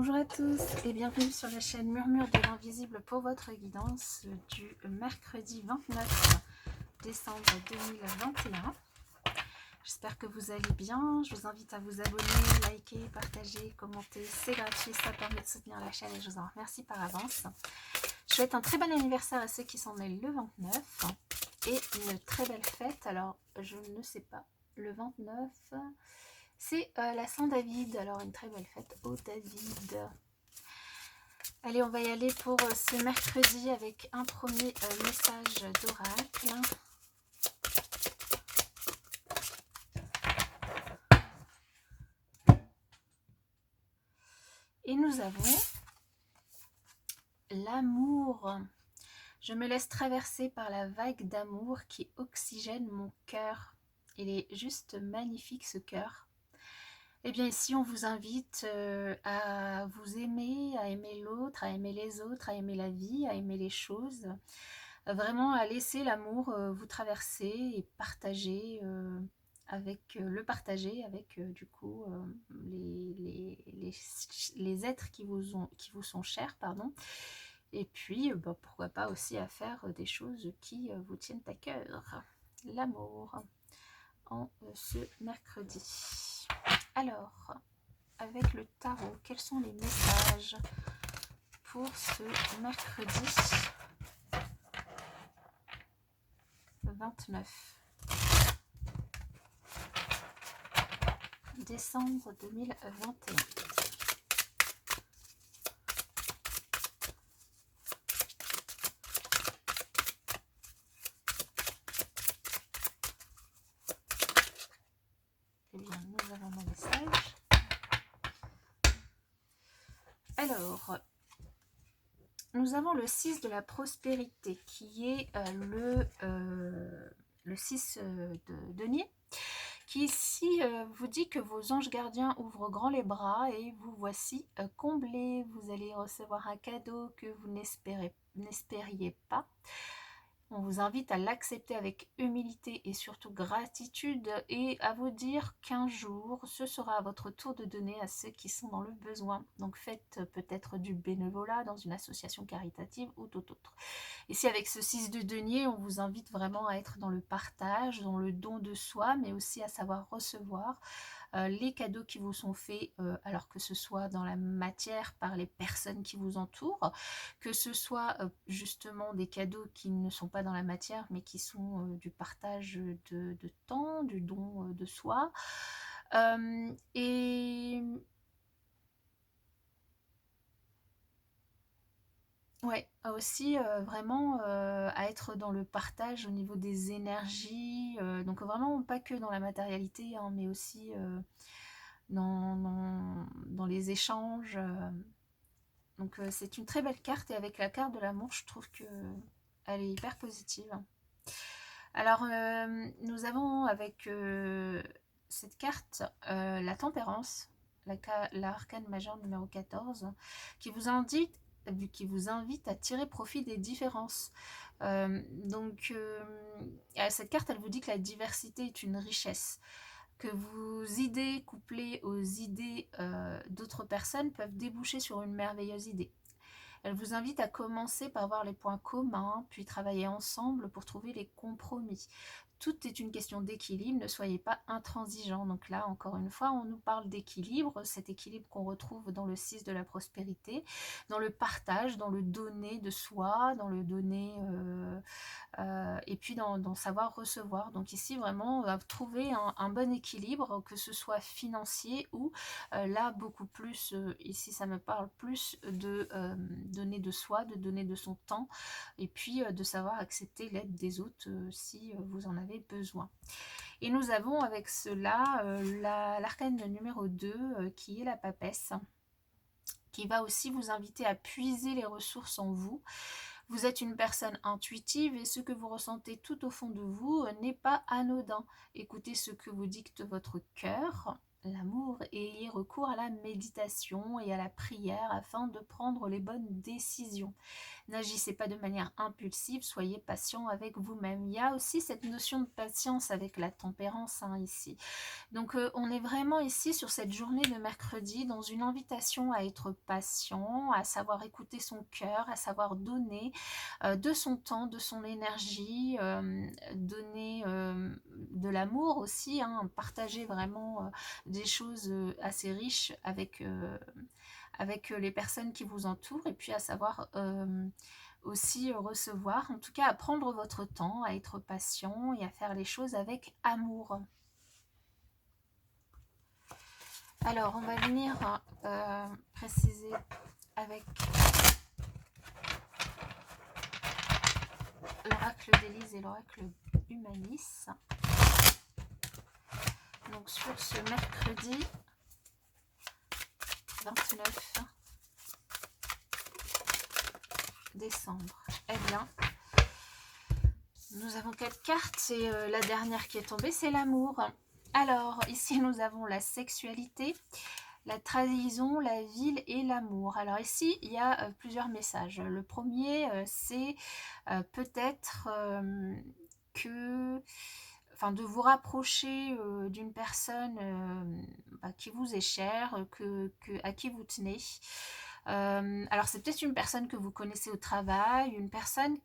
Bonjour à tous et bienvenue sur la chaîne Murmure de l'invisible pour votre guidance du mercredi 29 décembre 2021. J'espère que vous allez bien. Je vous invite à vous abonner, liker, partager, commenter. C'est gratuit, ça permet de soutenir la chaîne et je vous en remercie par avance. Je souhaite un très bon anniversaire à ceux qui sont nés le 29 et une très belle fête. Alors, je ne sais pas, le 29... c'est la Saint-David, alors une très belle fête au David. Allez, on va y aller pour ce mercredi avec un premier message d'oracle. Et nous avons l'amour. Je me laisse traverser par la vague d'amour qui oxygène mon cœur. Il est juste magnifique ce cœur. Eh bien ici on vous invite à vous aimer, à aimer l'autre, à aimer les autres, à aimer la vie, à aimer les choses. Vraiment à laisser l'amour vous traverser et partager le partager avec du coup les êtres qui vous sont chers, pardon. Et puis pourquoi pas aussi à faire des choses qui vous tiennent à cœur. L'amour en ce mercredi. Alors, avec le tarot, quels sont les messages pour ce mercredi 29 décembre 2021? Eh bien, nous avons nos messages. Alors, nous avons le 6 de la prospérité qui est le 6 de denier, qui ici vous dit que vos anges gardiens ouvrent grand les bras et vous voici comblés. Vous allez recevoir un cadeau que vous n'espériez pas. On vous invite à l'accepter avec humilité et surtout gratitude et à vous dire qu'un jour, ce sera à votre tour de donner à ceux qui sont dans le besoin. Donc faites peut-être du bénévolat dans une association caritative ou tout autre. Ici, avec ce 6 de denier, on vous invite vraiment à être dans le partage, dans le don de soi, mais aussi à savoir recevoir les cadeaux qui vous sont faits, alors que ce soit dans la matière par les personnes qui vous entourent, que ce soit justement des cadeaux qui ne sont pas dans la matière, mais qui sont du partage de temps, du don de soi. Et ouais, aussi vraiment à être dans le partage au niveau des énergies, donc vraiment pas que dans la matérialité, hein, mais aussi dans les échanges. Donc c'est une très belle carte et avec la carte de l'amour, je trouve que elle est hyper positive. Alors nous avons avec cette carte la tempérance, l'arcane majeur numéro 14, qui vous invite à tirer profit des différences. Donc cette carte, elle vous dit que la diversité est une richesse, que vos idées couplées aux idées d'autres personnes peuvent déboucher sur une merveilleuse idée. Elle vous invite à commencer par voir les points communs, puis travailler ensemble pour trouver les compromis. Tout est une question d'équilibre, ne soyez pas intransigeants. Donc là, encore une fois, on nous parle d'équilibre, cet équilibre qu'on retrouve dans le 6 de la prospérité, dans le partage, dans le donner de soi, dans le donner et puis dans savoir recevoir. Donc ici, vraiment, trouver un bon équilibre, que ce soit financier ou là, beaucoup plus, ici, ça me parle plus de donner de soi, de donner de son temps, et puis de savoir accepter l'aide des autres si vous en avez besoin. Et nous avons avec cela l'arcane numéro 2 qui est la papesse, qui va aussi vous inviter à puiser les ressources en vous. Vous êtes une personne intuitive et ce que vous ressentez tout au fond de vous n'est pas anodin. Écoutez ce que vous dicte votre cœur l'amour et ayez recours à la méditation et à la prière afin de prendre les bonnes décisions. N'agissez pas de manière impulsive, soyez patient avec vous-même. Il y a aussi cette notion de patience avec la tempérance ici. Donc on est vraiment ici sur cette journée de mercredi dans une invitation à être patient, à savoir écouter son cœur, à savoir donner de son temps, de son énergie, donner de l'amour aussi, partager vraiment des choses assez riches avec les personnes qui vous entourent et puis à savoir aussi recevoir, en tout cas à prendre votre temps, à être patient et à faire les choses avec amour. Alors, on va venir préciser avec l'oracle d'Élise et l'oracle Humanis. Donc, sur ce mercredi 29 décembre. Eh bien, nous avons 4 cartes et la dernière qui est tombée, c'est l'amour. Alors, ici, nous avons la sexualité, la trahison, la ville et l'amour. Alors ici, il y a plusieurs messages. Le premier, c'est peut-être de vous rapprocher d'une personne qui vous est chère, à qui vous tenez. Alors c'est peut-être une personne que vous connaissez au travail, une personne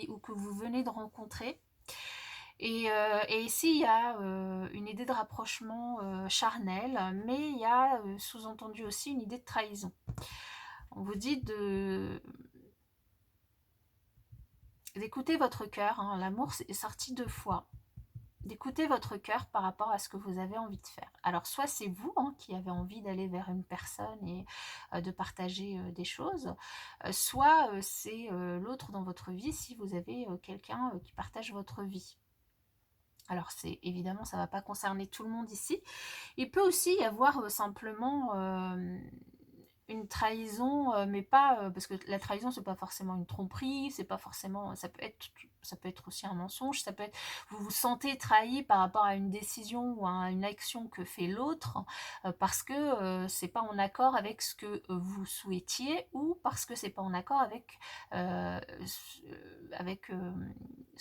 ou que vous venez de rencontrer. Et ici, il y a une idée de rapprochement charnel, mais il y a sous-entendu aussi une idée de trahison. On vous dit d'écouter votre cœur. L'amour est sorti 2 fois. D'écouter votre cœur par rapport à ce que vous avez envie de faire. Alors, soit c'est vous qui avez envie d'aller vers une personne et de partager des choses, soit c'est l'autre dans votre vie si vous avez quelqu'un qui partage votre vie. Alors, évidemment, ça ne va pas concerner tout le monde ici. Il peut aussi y avoir simplement une trahison, mais pas parce que la trahison c'est pas forcément une tromperie, c'est pas forcément, ça peut être aussi un mensonge, ça peut être vous vous sentez trahi par rapport à une décision ou à une action que fait l'autre parce que c'est pas en accord avec ce que vous souhaitiez ou parce que c'est pas en accord avec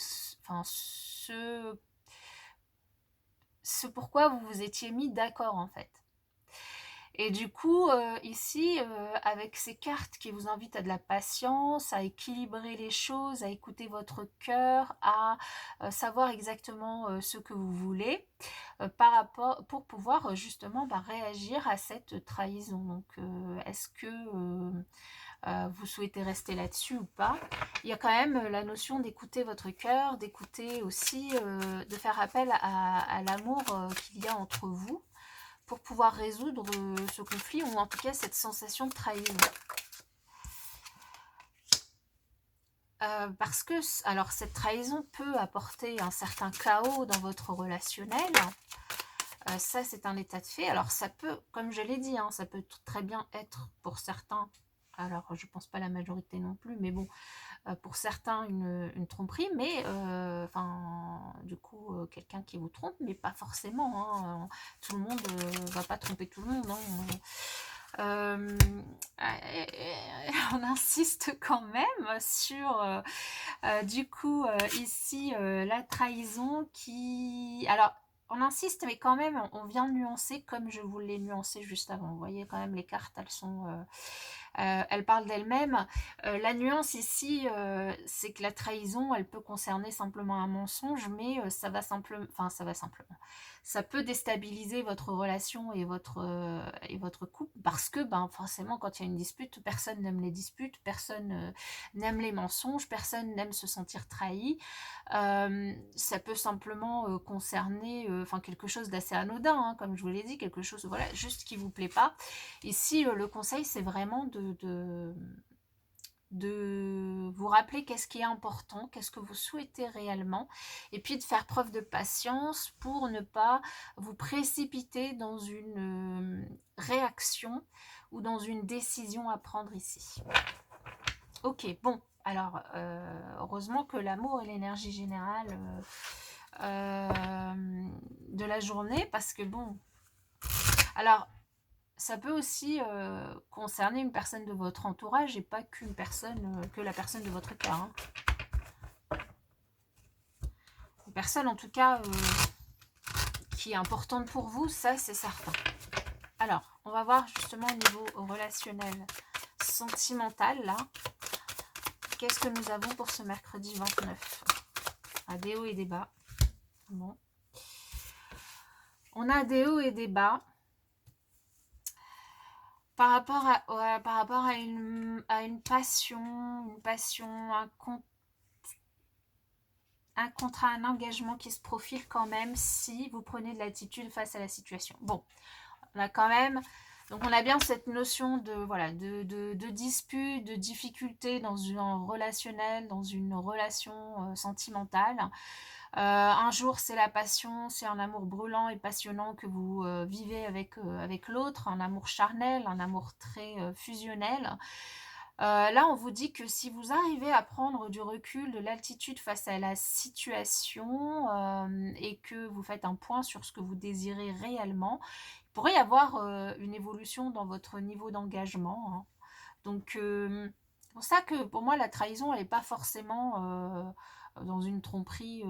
ce pourquoi vous vous étiez mis d'accord en fait. Et du coup, ici, avec ces cartes qui vous invitent à de la patience, à équilibrer les choses, à écouter votre cœur, à savoir exactement ce que vous voulez, pour pouvoir justement réagir à cette trahison. Donc, est-ce que vous souhaitez rester là-dessus ou pas? Il y a quand même la notion d'écouter votre cœur, d'écouter aussi, de faire appel à l'amour qu'il y a entre vous, pour pouvoir résoudre ce conflit ou en tout cas cette sensation de trahison. Parce que alors cette trahison peut apporter un certain chaos dans votre relationnel. Ça c'est un état de fait. Alors ça peut, comme je l'ai dit, ça peut très bien être pour certains, alors je pense pas la majorité non plus, mais bon, pour certains une tromperie, mais du coup quelqu'un qui vous trompe, mais pas forcément, tout le monde va pas tromper tout le monde, on insiste quand même sur du coup ici la trahison qui, alors on insiste mais quand même on vient nuancer comme je vous l'ai nuancé juste avant. Vous voyez quand même les cartes, elles sont elles parlent d'elles-mêmes. La nuance ici, c'est que la trahison, elle peut concerner simplement un mensonge, mais ça va simplement, ça peut déstabiliser votre relation et votre couple, parce que forcément, quand il y a une dispute, personne n'aime les disputes, personne n'aime les mensonges, personne n'aime se sentir trahi. Ça peut simplement concerner quelque chose d'assez anodin, comme je vous l'ai dit, quelque chose juste qui vous plaît pas. Ici, le conseil, c'est vraiment de vous rappeler qu'est-ce qui est important, qu'est-ce que vous souhaitez réellement, et puis de faire preuve de patience pour ne pas vous précipiter dans une réaction ou dans une décision à prendre ici. Ok, bon, alors heureusement que l'amour est l'énergie générale de la journée, parce que bon, Alors, ça peut aussi concerner une personne de votre entourage et pas qu'une personne, que la personne de votre cœur. Hein. Une personne, en tout cas, qui est importante pour vous, ça, c'est certain. Alors, on va voir justement au niveau relationnel, sentimental, là. Qu'est-ce que nous avons pour ce mercredi 29? Des hauts et des bas. Bon. On a des hauts et des bas par rapport à une passion, un contrat, un engagement qui se profile quand même si vous prenez de l'attitude face à la situation. Bon, on a quand même... Donc on a bien cette notion de, voilà, de dispute, de difficulté dans un relationnel, dans une relation sentimentale. Un jour c'est la passion, c'est un amour brûlant et passionnant que vous vivez avec l'autre, un amour charnel, un amour très fusionnel. Là, on vous dit que si vous arrivez à prendre du recul, de l'altitude face à la situation et que vous faites un point sur ce que vous désirez réellement, il pourrait y avoir une évolution dans votre niveau d'engagement. Hein. Donc, c'est pour ça que pour moi, la trahison, elle n'est pas forcément dans une tromperie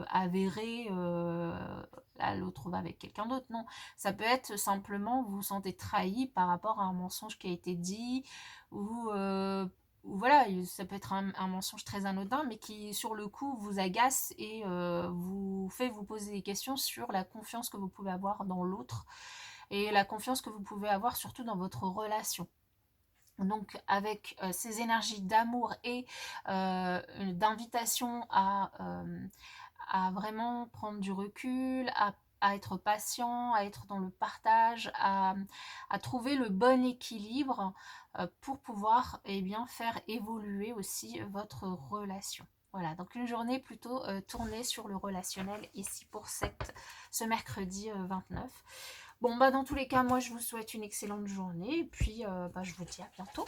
avérée. Là, l'autre va avec quelqu'un d'autre. Non, ça peut être simplement vous vous sentez trahi par rapport à un mensonge qui a été dit ou voilà, ça peut être un mensonge très anodin, mais qui sur le coup vous agace et vous fait vous poser des questions sur la confiance que vous pouvez avoir dans l'autre et la confiance que vous pouvez avoir surtout dans votre relation. Donc avec ces énergies d'amour et d'invitation à vraiment prendre du recul, à être patient, à être dans le partage, à trouver le bon équilibre pour pouvoir bien, faire évoluer aussi votre relation. Voilà, donc une journée plutôt tournée sur le relationnel ici pour ce mercredi 29. Bon, bah dans tous les cas, moi je vous souhaite une excellente journée et puis je vous dis à bientôt.